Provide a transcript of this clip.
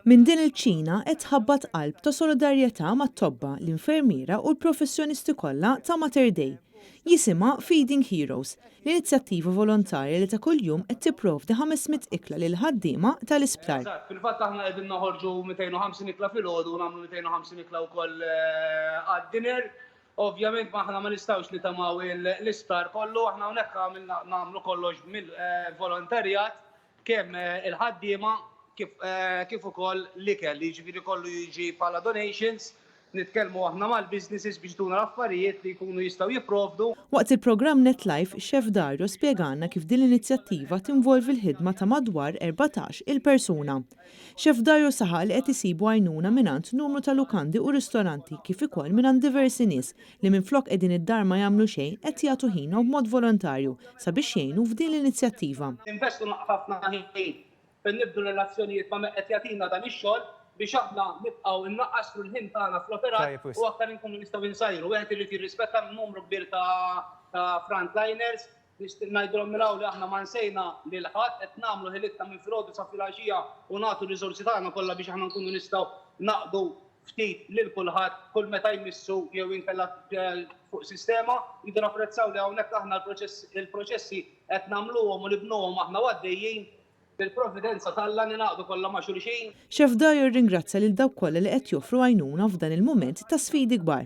Min din il-ċina qed tħabbat qalb ta' solidarjetà mat-tobba, l-infermiera u l-professjonisti kollha ta' Mater Dei. Jisimha Feeding Heroes, l-inizjattiva volontarja li ta' kuljum qed tipprovdi 500 ikla lil ħaddiema tal-Isptar. Fil-fatt aħna qegħdin noħorġu 250 ikla filgħodu u nagħmlu 250 ikla wkoll għad-dinner. Ovvjament aħna ma nistgħux nitamaw l-isptar kollu, aħna hawnhekk nagħmlu kollox mill-volontarjat kemm il-ħaddiema kif ukoll l-ikel li jiġifieri kollu jiġi bħala donations, nitkellmu aħna mal-businesses biex duna l-affarijiet li jkunu jistgħu jipprovdu. Waqt il-programm NetLife, Chef Dario spjegana kif din l-inizjattiva tinvolvi l-ħidma ta' madwar 14 il-persuna. Chef Dario saħaq li qed isibu għajnuna mingħand numru ta' lukandi u ristoranti kif ukoll mingħand diversi nies li minflok qegħdin id-dar ma jagħmlu xejn qed jagħtu ħinhom b'mod volontarju sabiex jgħinu f'din l-inizjattiva. Investu ħafna ħin nibdu relazzjonijiet ma' qed jagħtina dan ix-xogħol biex aħna nibqgħu innaqqaslu l-ħin tagħna fl-operat u aktar inkunu nistgħu insajru. Wieħed irid jirrispetta n-numru kbir ta' frontliners, ngħidulhom naraw li aħna ma nsejna lil ħadd qed nagħmlu ħilitna minn filgħodu sa filgħaxija u nagħtu r-riżorsi tagħna kollha biex aħna nkunu nistgħu naqdu ftit lil kulħadd kull meta jmissu jew inkella fuq sistema, jridu napprezzaw li hawnhekk aħna l-proċessi qed nagħmluhom u nibnuhom aħna għaddejjin bil-provvidenza tal-lan naqdu kollha ma' xulxin. Chef Dario ringrazzja lil dawk kollha li qed joffru għajnuna f'dan il-mument ta' sfidi kbar.